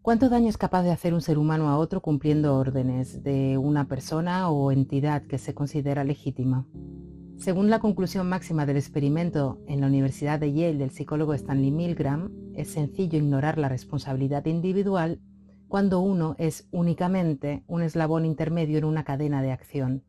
¿Cuánto daño es capaz de hacer un ser humano a otro cumpliendo órdenes de una persona o entidad que se considera legítima? Según la conclusión máxima del experimento en la Universidad de Yale del psicólogo Stanley Milgram, es sencillo ignorar la responsabilidad individual cuando uno es únicamente un eslabón intermedio en una cadena de acción.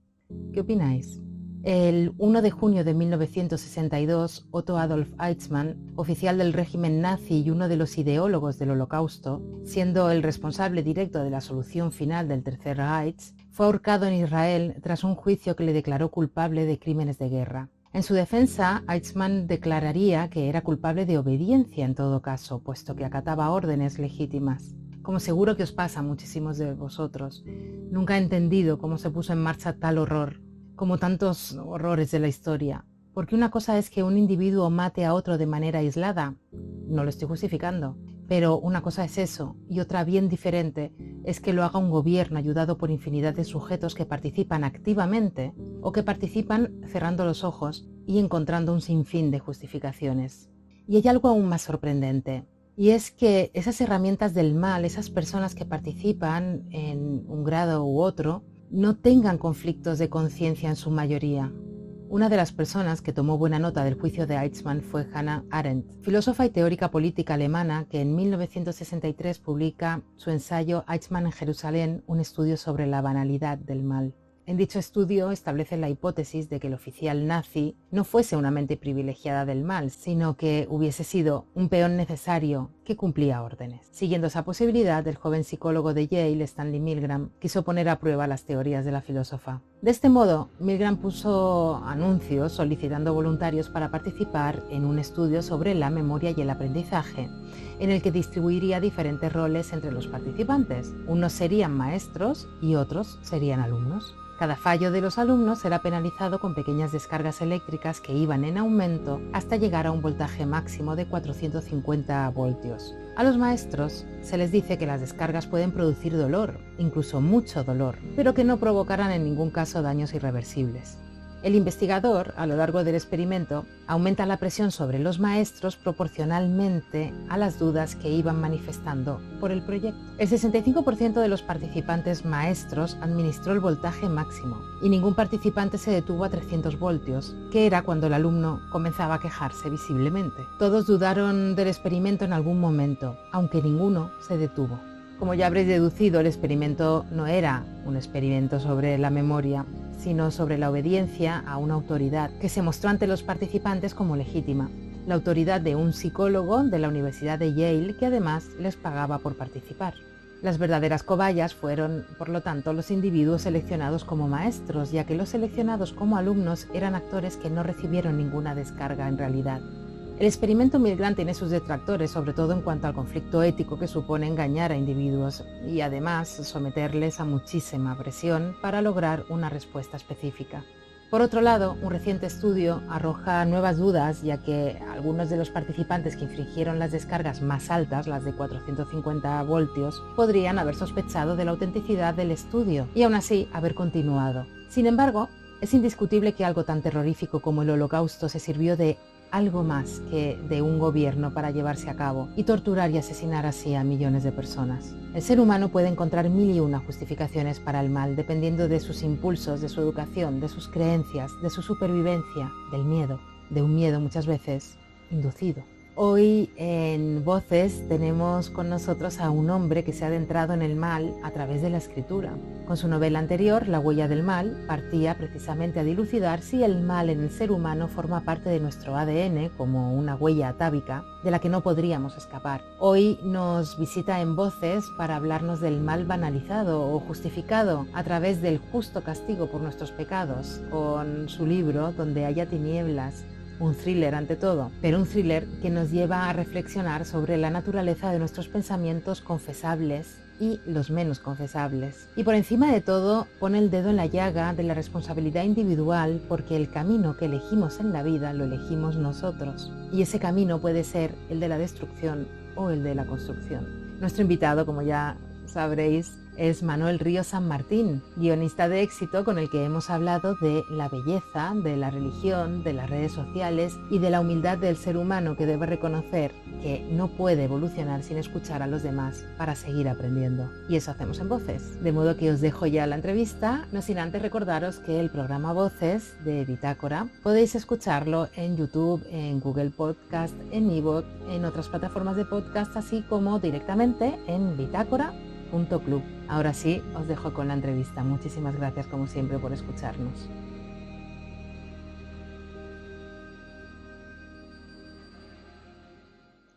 ¿Qué opináis? El 1 de junio de 1962, Otto Adolf Eichmann, oficial del régimen nazi y uno de los ideólogos del Holocausto, siendo el responsable directo de la solución final del Tercer Reich, fue ahorcado en Israel tras un juicio que le declaró culpable de crímenes de guerra. En su defensa, Eichmann declararía que era culpable de obediencia en todo caso, puesto que acataba órdenes legítimas. Como seguro que os pasa a muchísimos de vosotros, nunca he entendido cómo se puso en marcha tal horror, como tantos horrores de la historia. Porque una cosa es que un individuo mate a otro de manera aislada, no lo estoy justificando, pero una cosa es eso, y otra bien diferente es que lo haga un gobierno ayudado por infinidad de sujetos que participan activamente o que participan cerrando los ojos y encontrando un sinfín de justificaciones. Y hay algo aún más sorprendente, y es que esas herramientas del mal, esas personas que participan en un grado u otro, no tengan conflictos de conciencia en su mayoría. Una de las personas que tomó buena nota del juicio de Eichmann fue Hannah Arendt, filósofa y teórica política alemana que en 1963 publica su ensayo Eichmann en Jerusalén, un estudio sobre la banalidad del mal. En dicho estudio establece la hipótesis de que el oficial nazi no fuese una mente privilegiada del mal, sino que hubiese sido un peón necesario que cumplía órdenes. Siguiendo esa posibilidad, el joven psicólogo de Yale, Stanley Milgram, quiso poner a prueba las teorías de la filósofa. De este modo, Milgram puso anuncios solicitando voluntarios para participar en un estudio sobre la memoria y el aprendizaje, en el que distribuiría diferentes roles entre los participantes. Unos serían maestros y otros serían alumnos. Cada fallo de los alumnos era penalizado con pequeñas descargas eléctricas que iban en aumento hasta llegar a un voltaje máximo de 450 voltios. A los maestros se les dice que las descargas pueden producir dolor, incluso mucho dolor, pero que no provocarán en ningún caso daños irreversibles. El investigador, a lo largo del experimento, aumenta la presión sobre los maestros proporcionalmente a las dudas que iban manifestando por el proyecto. El 65% de los participantes maestros administró el voltaje máximo y ningún participante se detuvo a 300 voltios, que era cuando el alumno comenzaba a quejarse visiblemente. Todos dudaron del experimento en algún momento, aunque ninguno se detuvo. Como ya habréis deducido, el experimento no era un experimento sobre la memoria, sino sobre la obediencia a una autoridad que se mostró ante los participantes como legítima, la autoridad de un psicólogo de la Universidad de Yale que además les pagaba por participar. Las verdaderas cobayas fueron, por lo tanto, los individuos seleccionados como maestros, ya que los seleccionados como alumnos eran actores que no recibieron ninguna descarga en realidad. El experimento Milgram tiene sus detractores, sobre todo en cuanto al conflicto ético que supone engañar a individuos y además someterles a muchísima presión para lograr una respuesta específica. Por otro lado, un reciente estudio arroja nuevas dudas, ya que algunos de los participantes que infringieron las descargas más altas, las de 450 voltios, podrían haber sospechado de la autenticidad del estudio y aún así haber continuado. Sin embargo, es indiscutible que algo tan terrorífico como el Holocausto se sirvió de algo más que de un gobierno para llevarse a cabo y torturar y asesinar así a millones de personas. El ser humano puede encontrar mil y una justificaciones para el mal dependiendo de sus impulsos, de su educación, de sus creencias, de su supervivencia, del miedo, de un miedo muchas veces inducido. Hoy en Voces tenemos con nosotros a un hombre que se ha adentrado en el mal a través de la escritura. Con su novela anterior, La huella del mal, partía precisamente a dilucidar si el mal en el ser humano forma parte de nuestro ADN como una huella atávica de la que no podríamos escapar. Hoy nos visita en Voces para hablarnos del mal banalizado o justificado a través del justo castigo por nuestros pecados, con su libro Donde haya tinieblas. Un thriller ante todo, pero un thriller que nos lleva a reflexionar sobre la naturaleza de nuestros pensamientos confesables y los menos confesables. Y por encima de todo, pone el dedo en la llaga de la responsabilidad individual porque el camino que elegimos en la vida lo elegimos nosotros. Y ese camino puede ser el de la destrucción o el de la construcción. Nuestro invitado, como ya sabréis, es Manuel Ríos San Martín, guionista de éxito con el que hemos hablado de la belleza, de la religión, de las redes sociales y de la humildad del ser humano que debe reconocer que no puede evolucionar sin escuchar a los demás para seguir aprendiendo. Y eso hacemos en Voces. De modo que os dejo ya la entrevista, no sin antes recordaros que el programa Voces de Bitácora podéis escucharlo en YouTube, en Google Podcast, en iVoox, en otras plataformas de podcast, así como directamente en bitácora.club. Ahora sí, os dejo con la entrevista. Muchísimas gracias como siempre por escucharnos.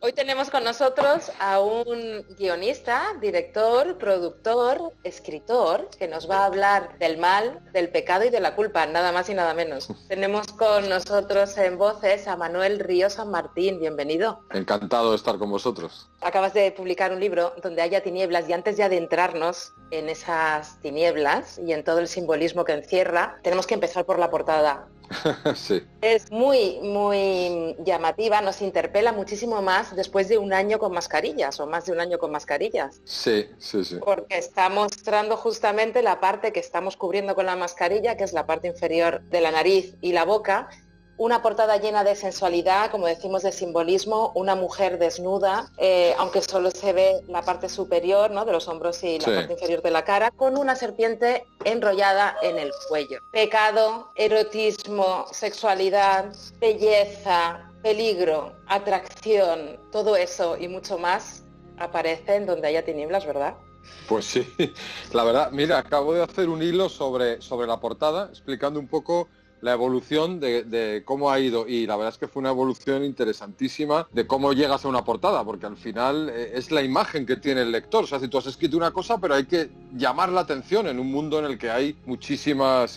Hoy tenemos con nosotros a un guionista, director, productor, escritor, que nos va a hablar del mal, del pecado y de la culpa, nada más y nada menos. Tenemos con nosotros en Voces a Manuel Ríos San Martín. Bienvenido. Encantado de estar con vosotros. Acabas de publicar un libro donde haya tinieblas, y antes ya de entrarnos en esas tinieblas y en todo el simbolismo que encierra, tenemos que empezar por la portada. Sí. Es muy llamativa, nos interpela muchísimo más después de un año con mascarillas o más de un año con mascarillas. Sí. Porque está mostrando justamente la parte que estamos cubriendo con la mascarilla, que es la parte inferior de la nariz y la boca. Una portada llena de sensualidad, como decimos, de simbolismo, una mujer desnuda, aunque solo se ve la parte superior, ¿no?, de los hombros y la parte inferior de la cara, con una serpiente enrollada en el cuello. Pecado, erotismo, sexualidad, belleza, peligro, atracción, todo eso y mucho más aparece en Donde haya tinieblas, ¿verdad? Pues sí, la verdad, mira, acabo de hacer un hilo sobre la portada, explicando un poco la evolución de cómo ha ido, y la verdad es que fue una evolución interesantísima de cómo llegas a una portada, porque al final es la imagen que tiene el lector. O sea, si tú has escrito una cosa, pero hay que llamar la atención en un mundo en el que hay muchísimas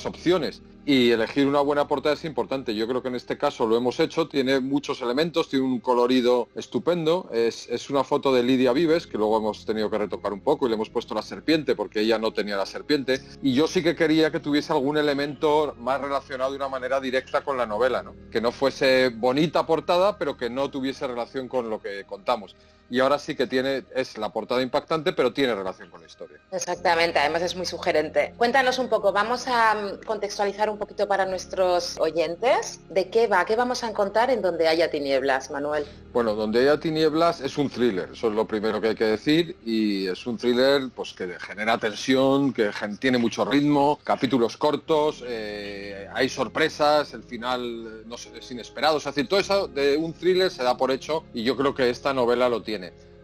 opciones. Y elegir una buena portada es importante. Yo creo que en este caso lo hemos hecho. Tiene muchos elementos, tiene un colorido estupendo. Es una foto de Lidia Vives, que luego hemos tenido que retocar un poco y le hemos puesto la serpiente porque ella no tenía la serpiente. Y yo sí que quería que tuviese algún elemento más relacionado de una manera directa con la novela, ¿no? Que no fuese bonita portada, pero que no tuviese relación con lo que contamos. Y ahora sí que es la portada impactante, pero tiene relación con la historia. Exactamente, además es muy sugerente. Cuéntanos un poco, vamos a contextualizar un poquito para nuestros oyentes de qué vamos a encontrar en Donde haya tinieblas, Manuel. Bueno, Donde haya tinieblas es un thriller, eso es lo primero que hay que decir, y es un thriller pues que genera tensión, que tiene mucho ritmo, capítulos cortos, hay sorpresas, el final no sé, es inesperado, es decir, todo eso de un thriller se da por hecho, y yo creo que esta novela lo tiene.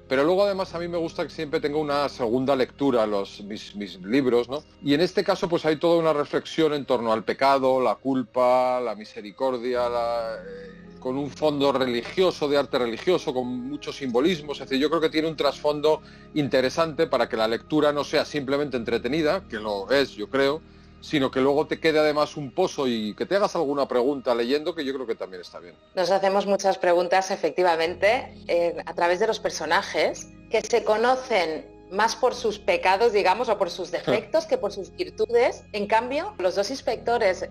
Pero luego además a mí me gusta que siempre tenga una segunda lectura mis libros, ¿no? Y en este caso pues hay toda una reflexión en torno al pecado, la culpa, la misericordia, con un fondo religioso, de arte religioso, con muchos simbolismos. Es decir, yo creo que tiene un trasfondo interesante para que la lectura no sea simplemente entretenida, que lo es, yo creo, sino que luego te quede además un pozo y que te hagas alguna pregunta leyendo, que yo creo que también está bien. Nos hacemos muchas preguntas, efectivamente, a través de los personajes que se conocen más por sus pecados, digamos, o por sus defectos que por sus virtudes. En cambio, los dos inspectores,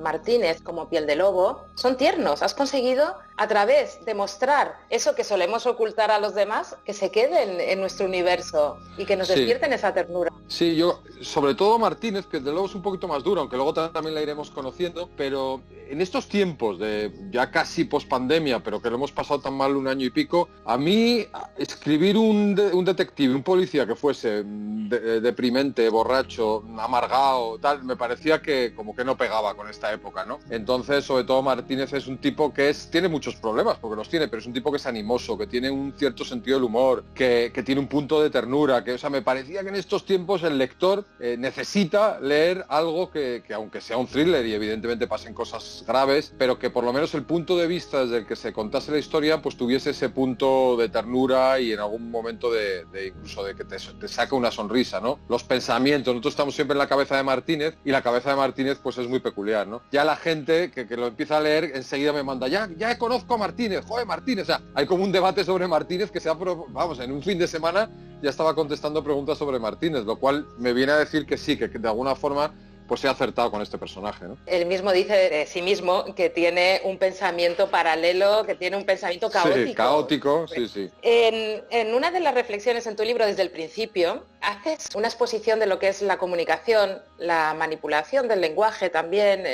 Martínez como Piel de Lobo, son tiernos. Has conseguido, a través de mostrar eso que solemos ocultar a los demás, que se queden en nuestro universo y que nos despierten esa ternura. Sí, yo, sobre todo Martínez, Piel de Lobo es un poquito más duro, aunque luego también la iremos conociendo, pero en estos tiempos de ya casi pospandemia, pero que lo hemos pasado tan mal un año y pico, a mí escribir un detective, un policía que fuese deprimente, borracho, amargado, tal, me parecía que como que no pegaba con esta época, ¿no? Entonces, sobre todo Martínez es un tipo que tiene muchos problemas, porque los tiene, pero es un tipo que es animoso, que tiene un cierto sentido del humor, que tiene un punto de ternura, que, o sea, me parecía que en estos tiempos el lector necesita leer algo que aunque sea un thriller y evidentemente pasen cosas graves, pero que por lo menos el punto de vista desde el que se contase la historia pues tuviese ese punto de ternura y en algún momento de incluso de que te saca una sonrisa, ¿no? Los pensamientos, nosotros estamos siempre en la cabeza de Martínez y la cabeza de Martínez pues es muy peculiar, ¿no? Ya la gente que lo empieza a leer enseguida me manda, ya conozco a Martínez, joder, Martínez, o sea, hay como un debate sobre Martínez que vamos, en un fin de semana ya estaba contestando preguntas sobre Martínez, lo cual me viene a decir que sí, que de alguna forma pues he acertado con este personaje, ¿no? Él mismo dice de sí mismo que tiene un pensamiento paralelo, que tiene un pensamiento caótico. Sí, caótico, sí. En una de las reflexiones en tu libro desde el principio, haces una exposición de lo que es la comunicación, la manipulación del lenguaje también,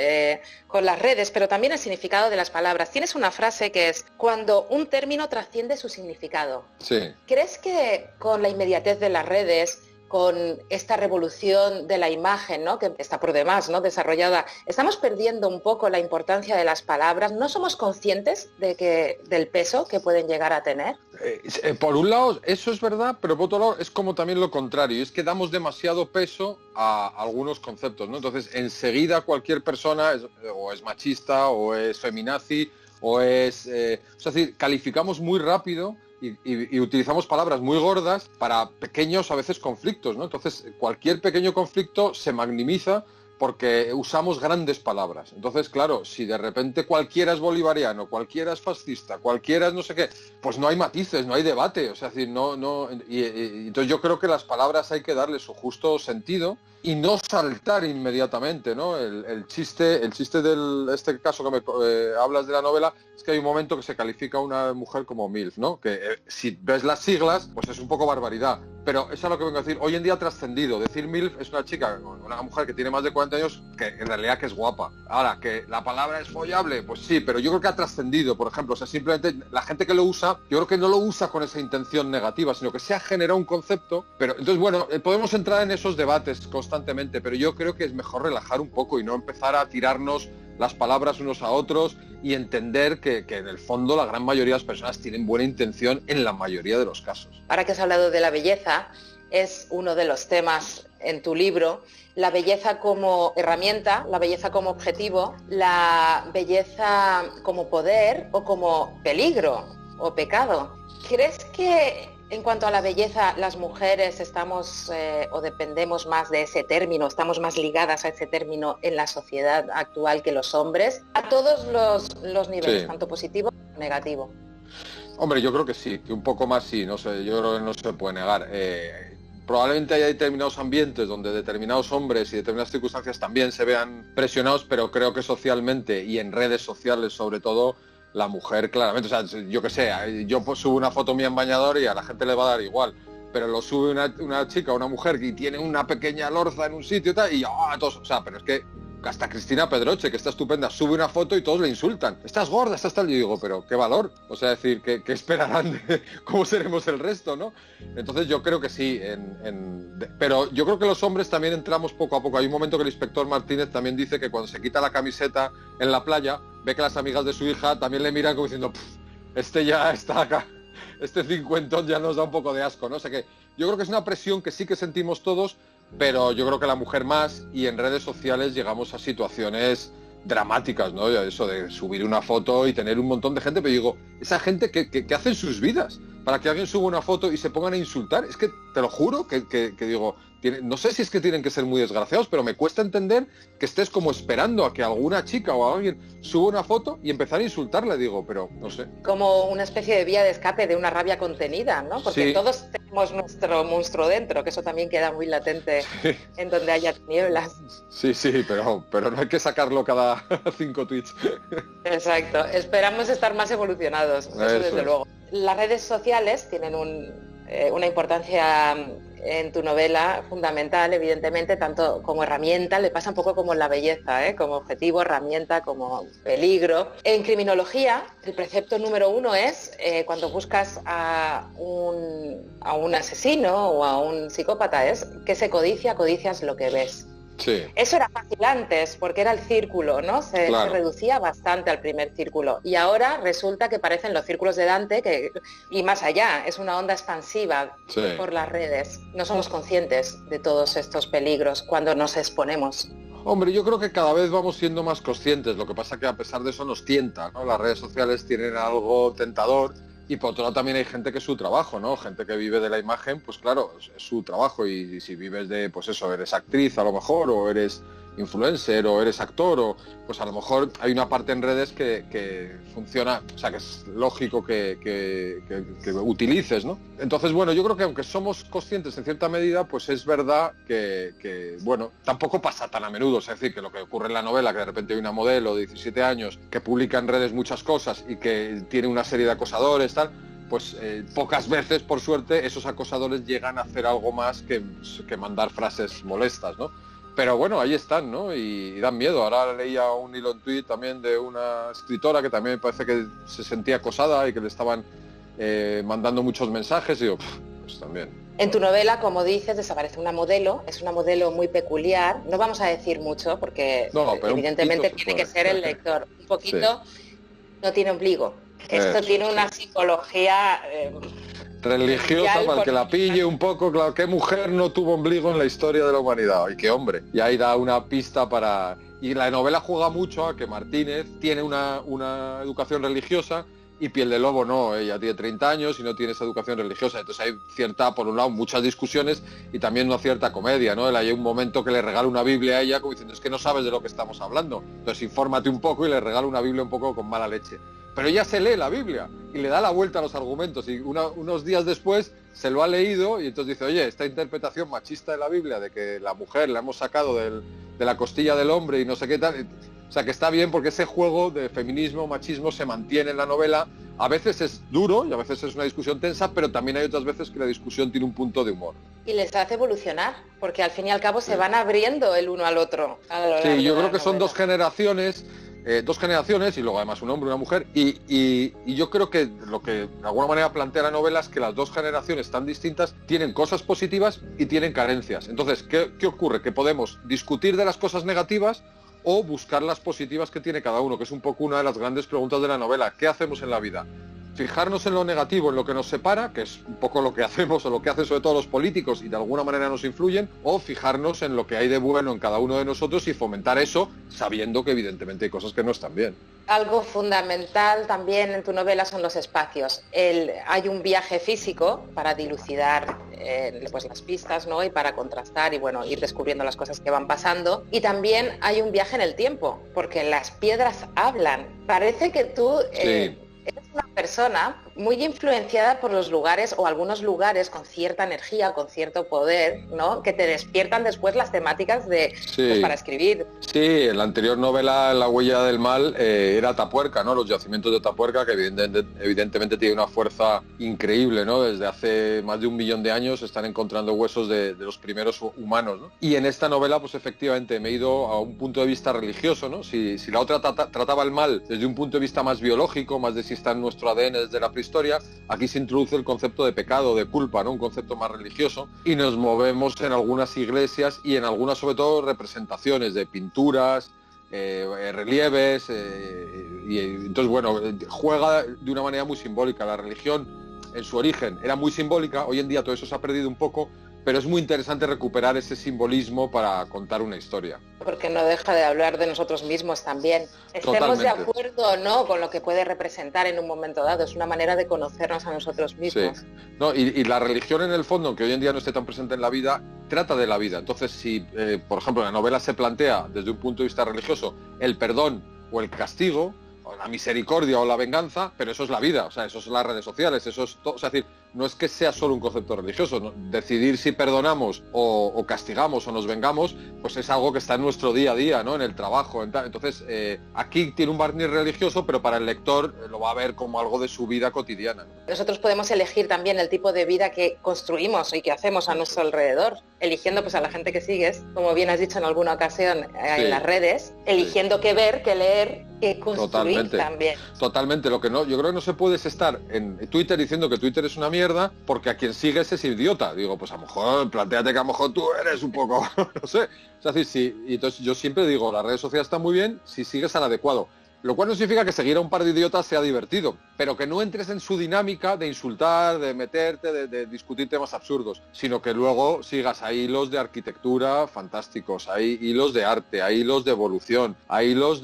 con las redes, pero también el significado de las palabras. Tienes una frase que es: cuando un término trasciende su significado. Sí. ¿Crees que con la inmediatez de las redes, con esta revolución de la imagen, ¿no?, que está por demás, ¿no?, desarrollada, estamos perdiendo un poco la importancia de las palabras? ¿No somos conscientes del peso que pueden llegar a tener? Por un lado, eso es verdad, pero por otro lado es como también lo contrario, es que damos demasiado peso a algunos conceptos, ¿no? Entonces, enseguida cualquier persona o es machista, o es feminazi, o es... es decir, calificamos muy rápido y utilizamos palabras muy gordas para pequeños, a veces, conflictos, ¿no? Entonces, cualquier pequeño conflicto se magnifica porque usamos grandes palabras. Entonces, claro, si de repente cualquiera es bolivariano, cualquiera es fascista, cualquiera es no sé qué, pues no hay matices, no hay debate. O sea, es decir, entonces yo creo que las palabras hay que darle su justo sentido y no saltar inmediatamente, ¿no? El chiste este caso que me hablas de la novela es que hay un momento que se califica a una mujer como MILF, ¿no? Que si ves las siglas, pues es un poco barbaridad. Pero eso es lo que vengo a decir. Hoy en día ha trascendido. Decir MILF es una chica, una mujer que tiene más de 40 años, que en realidad que es guapa. Ahora, que la palabra es follable, pues sí, pero yo creo que ha trascendido, por ejemplo. O sea, simplemente la gente que lo usa, yo creo que no lo usa con esa intención negativa, sino que se ha generado un concepto. Pero entonces, bueno, podemos entrar en esos debates constantemente, pero yo creo que es mejor relajar un poco y no empezar a tirarnos las palabras unos a otros y entender que en el fondo la gran mayoría de las personas tienen buena intención en la mayoría de los casos. Ahora que has hablado de la belleza, es uno de los temas en tu libro, la belleza como herramienta, la belleza como objetivo, la belleza como poder o como peligro o pecado. ¿Crees que en cuanto a la belleza las mujeres estamos o dependemos más de ese término, estamos más ligadas a ese término en la sociedad actual que los hombres? A todos los niveles, sí, tanto positivo como negativo. Hombre, yo creo que sí, que un poco más sí, no sé, yo creo que no se puede negar. Probablemente haya determinados ambientes donde determinados hombres y determinadas circunstancias también se vean presionados, pero creo que socialmente y en redes sociales sobre todo, la mujer claramente, o sea, yo qué sé, yo subo una foto mía en bañador y a la gente le va a dar igual, pero lo sube una chica, una mujer que tiene una pequeña lorza en un sitio y tal, y todos, o sea, pero es que hasta Cristina Pedroche, que está estupenda, sube una foto y todos le insultan. Estás gorda, estás tal. Yo digo, pero qué valor. O sea, decir, ¿qué esperarán de cómo seremos el resto, no? Entonces yo creo que sí. Pero yo creo que los hombres también entramos poco a poco. Hay un momento que el inspector Martínez también dice que cuando se quita la camiseta en la playa, ve que las amigas de su hija también le miran como diciendo, este ya está acá. Este cincuentón ya nos da un poco de asco, ¿no? O sea que yo creo que es una presión que sí que sentimos todos, pero yo creo que la mujer más, y en redes sociales llegamos a situaciones dramáticas, ¿no? Eso de subir una foto y tener un montón de gente, pero digo, esa gente que hace en sus vidas para que alguien suba una foto y se pongan a insultar, es que te lo juro que digo, no sé si es que tienen que ser muy desgraciados, pero me cuesta entender que estés como esperando a que alguna chica o alguien suba una foto y empezar a insultarle, digo, pero no sé. Como una especie de vía de escape de una rabia contenida, ¿no? Porque sí, todos tenemos nuestro monstruo dentro, que eso también queda muy latente, sí, en donde haya tinieblas. Sí, pero no hay que sacarlo cada 5 tweets. Exacto, esperamos estar más evolucionados, eso desde luego. Las redes sociales tienen una importancia en tu novela fundamental, evidentemente, tanto como herramienta, le pasa un poco como en la belleza, como objetivo, herramienta, como peligro. En criminología, el precepto número 1 es, cuando buscas a un asesino o a un psicópata, es que se codicias lo que ves. Sí. Eso era fácil antes, porque era el círculo, ¿no? Se reducía bastante al primer círculo. Y ahora resulta que parecen los círculos de Dante, y más allá, es una onda expansiva, sí, por las redes. No somos conscientes de todos estos peligros cuando nos exponemos. Hombre, yo creo que cada vez vamos siendo más conscientes, lo que pasa que a pesar de eso nos tienta, ¿no? Las redes sociales tienen algo tentador. Y por otro lado también hay gente que es su trabajo, ¿no? Gente que vive de la imagen, pues claro, es su trabajo, y si vives de, pues eso, eres actriz a lo mejor, o eres influencer o eres actor, o pues a lo mejor hay una parte en redes que funciona, o sea, que es lógico que utilices, ¿no? Entonces, bueno, yo creo que aunque somos conscientes en cierta medida, pues es verdad que bueno, tampoco pasa tan a menudo. Es decir, que lo que ocurre en la novela, que de repente hay una modelo de 17 años que publica en redes muchas cosas y que tiene una serie de acosadores, tal, pues pocas veces, por suerte, esos acosadores llegan a hacer algo más que mandar frases molestas, ¿no? Pero bueno, ahí están, ¿no? Y dan miedo. Ahora leía un hilo en Twitter también de una escritora que también me parece que se sentía acosada y que le estaban mandando muchos mensajes, y digo, pues también. En tu novela, como dices, desaparece una modelo, es una modelo muy peculiar. No vamos a decir mucho porque evidentemente tiene que ser el lector. Un poquito, sí. No tiene ombligo. Esto tiene una psicología religiosa, para que la pille un poco. Claro, ¿qué mujer no tuvo ombligo en la historia de la humanidad? Y qué hombre. Y ahí da una pista para... Y la novela juega mucho a que Martínez tiene una educación religiosa y Piel de Lobo no, ella tiene 30 años y no tiene esa educación religiosa. Entonces hay cierta, por un lado, muchas discusiones y también una cierta comedia, ¿no? Hay un momento que le regala una Biblia a ella como diciendo, es que no sabes de lo que estamos hablando, entonces infórmate un poco, y le regala una Biblia un poco con mala leche. Pero ella se lee la Biblia y le da la vuelta a los argumentos, y unos días después se lo ha leído y entonces dice, oye, esta interpretación machista de la Biblia, de que la mujer la hemos sacado de la costilla del hombre y no sé qué tal... O sea, que está bien, porque ese juego de feminismo, machismo se mantiene en la novela. A veces es duro y a veces es una discusión tensa, pero también hay otras veces que la discusión tiene un punto de humor. Y les hace evolucionar, porque al fin y al cabo se van abriendo el uno al otro. Sí, yo creo que son dos generaciones y luego además un hombre y una mujer. Y yo creo que lo que de alguna manera plantea la novela es que las dos generaciones tan distintas tienen cosas positivas y tienen carencias. Entonces, ¿qué ocurre? Que podemos discutir de las cosas negativas o buscar las positivas que tiene cada uno, que es un poco una de las grandes preguntas de la novela. ¿Qué hacemos en la vida? ¿Fijarnos en lo negativo, en lo que nos separa, que es un poco lo que hacemos o lo que hacen sobre todo los políticos y de alguna manera nos influyen, o fijarnos en lo que hay de bueno en cada uno de nosotros y fomentar eso, sabiendo que evidentemente hay cosas que no están bien? Algo fundamental también en tu novela son los espacios. Hay un viaje físico para dilucidar pues las pistas, ¿no? Y para contrastar y bueno, ir descubriendo las cosas que van pasando. Y también hay un viaje en el tiempo, porque las piedras hablan. Parece que tú... Sí. Eres una persona muy influenciada por los lugares o algunos lugares con cierta energía, con cierto poder, ¿no? Que te despiertan después las temáticas pues, para escribir. Sí, en la anterior novela, La huella del mal, era Atapuerca, ¿no? Los yacimientos de Atapuerca, que evidentemente tiene una fuerza increíble, ¿no? Desde hace más de 1 millón de años se están encontrando huesos de los primeros humanos, ¿no? Y en esta novela, pues efectivamente, me he ido a un punto de vista religioso, ¿no? Si la otra trataba el mal desde un punto de vista más biológico, más de si está en nuestro ADN desde la prehistoria, aquí se introduce el concepto de pecado, de culpa, ¿no? Un concepto más religioso, y nos movemos en algunas iglesias y en algunas sobre todo representaciones de pinturas, relieves, y entonces bueno, juega de una manera muy simbólica. La religión en su origen era muy simbólica, hoy en día todo eso se ha perdido un poco, pero es muy interesante recuperar ese simbolismo para contar una historia. Porque no deja de hablar de nosotros mismos también. Estemos de acuerdo o no con lo que puede representar en un momento dado, es una manera de conocernos a nosotros mismos. Sí. No, y la religión en el fondo, aunque hoy en día no esté tan presente en la vida, trata de la vida. Entonces, si, por ejemplo, la novela se plantea desde un punto de vista religioso el perdón o el castigo, o la misericordia o la venganza, pero eso es la vida, o sea, eso es las redes sociales, eso es todo, o sea, es decir, no es que sea solo un concepto religioso, ¿no? Decidir si perdonamos o castigamos o nos vengamos, pues es algo que está en nuestro día a día, ¿no? En el trabajo, entonces aquí tiene un barniz religioso, pero para el lector lo va a ver como algo de su vida cotidiana, ¿no? Nosotros podemos elegir también el tipo de vida que construimos y que hacemos a nuestro alrededor, eligiendo pues a la gente que sigues, como bien has dicho en alguna ocasión en las redes, eligiendo qué ver, qué leer, qué construir también. Totalmente, lo que no, yo creo que no se puede es estar en Twitter diciendo que Twitter es una mierda, porque a quien sigues es idiota. Digo, pues a lo mejor, plantéate que a lo mejor tú eres un poco, no sé. O sea, sí, y entonces yo siempre digo, las redes sociales están muy bien si sigues al adecuado. Lo cual no significa que seguir a un par de idiotas sea divertido, pero que no entres en su dinámica de insultar, de meterte, de discutir temas absurdos, sino que luego sigas. Hay hilos de arquitectura fantásticos, hay hilos de arte, hay hilos de evolución, hay hilos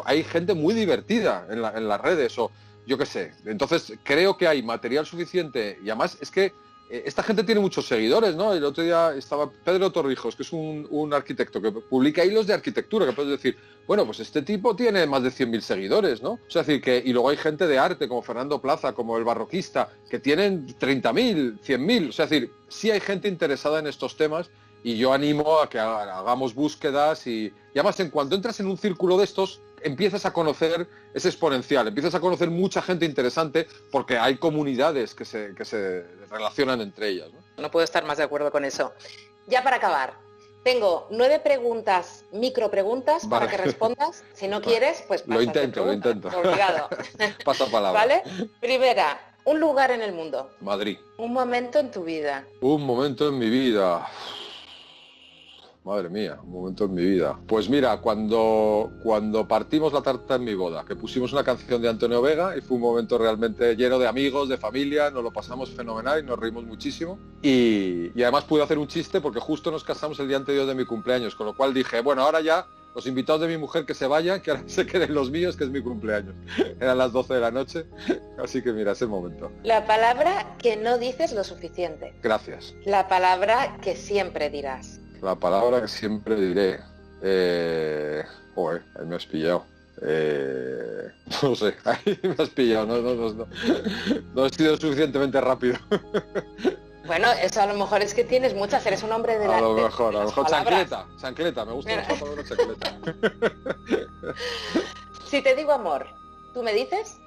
hay gente muy divertida en las redes, o yo qué sé. Entonces creo que hay material suficiente, y además es que esta gente tiene muchos seguidores, ¿no? El otro día estaba Pedro Torrijos, que es un arquitecto que publica hilos de arquitectura, que puedes decir, bueno, pues este tipo tiene más de 100.000 seguidores, ¿no? O sea, es decir, que, y luego hay gente de arte, como Fernando Plaza, como el barroquista, que tienen 30.000, 100.000, o sea, es decir, sí hay gente interesada en estos temas, y yo animo a que hagamos búsquedas y además en cuanto entras en un círculo de estos, empiezas a conocer, es exponencial, empiezas a conocer mucha gente interesante porque hay comunidades que se relacionan entre ellas, ¿no? No puedo estar más de acuerdo con eso. Ya para acabar, tengo 9 preguntas, micropreguntas, Vale. para que respondas. Si no quieres, pues pasa. Lo intento. Obligado. Pasa palabra. ¿Vale? Primera, un lugar en el mundo. Madrid. Un momento en tu vida. Un momento en mi vida. Madre mía, un momento en mi vida. Pues mira, cuando partimos la tarta en mi boda, que pusimos una canción de Antonio Vega y fue un momento realmente lleno de amigos, de familia, nos lo pasamos fenomenal y nos reímos muchísimo. Y además pude hacer un chiste porque justo nos casamos el día anterior de mi cumpleaños, con lo cual dije, bueno, ahora ya los invitados de mi mujer que se vayan, que ahora se queden los míos, que es mi cumpleaños. Eran las 12 de la noche, así que mira, es el momento. La palabra que no dices lo suficiente. Gracias. La palabra que siempre dirás. La palabra que siempre diré. Joder, ahí me has pillado. No sé, ahí me has pillado. No he sido suficientemente rápido. Bueno, eso a lo mejor es que tienes muchas, eres un hombre de la... A lo mejor, palabras. chancleta, me gusta mucho la palabra chancleta. Si te digo amor, ¿tú me dices?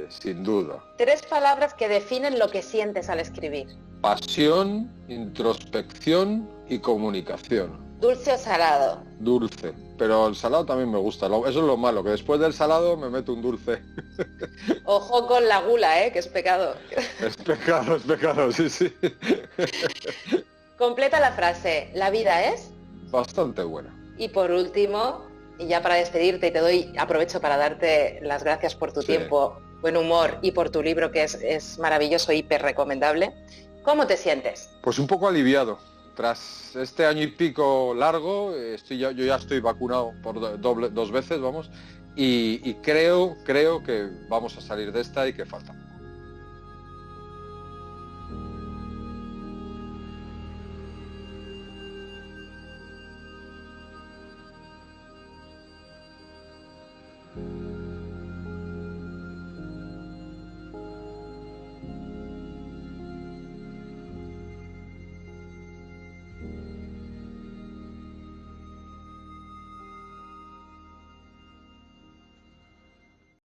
Sin duda. 3 palabras que definen lo que sientes al escribir. Pasión, introspección y comunicación. ¿Dulce o salado? Dulce, pero el salado también me gusta. Eso es lo malo, que después del salado me meto un dulce. Ojo con la gula, que es pecado. Es pecado, sí. Completa la frase, la vida es... Bastante buena. Y por último, y ya para despedirte, aprovecho para darte las gracias por tu tiempo, buen humor y por tu libro que es maravilloso, hiper recomendable. ¿Cómo te sientes? Pues un poco aliviado. Tras este año y pico largo, yo ya estoy vacunado por 2 veces, vamos, y creo que vamos a salir de esta y que falta.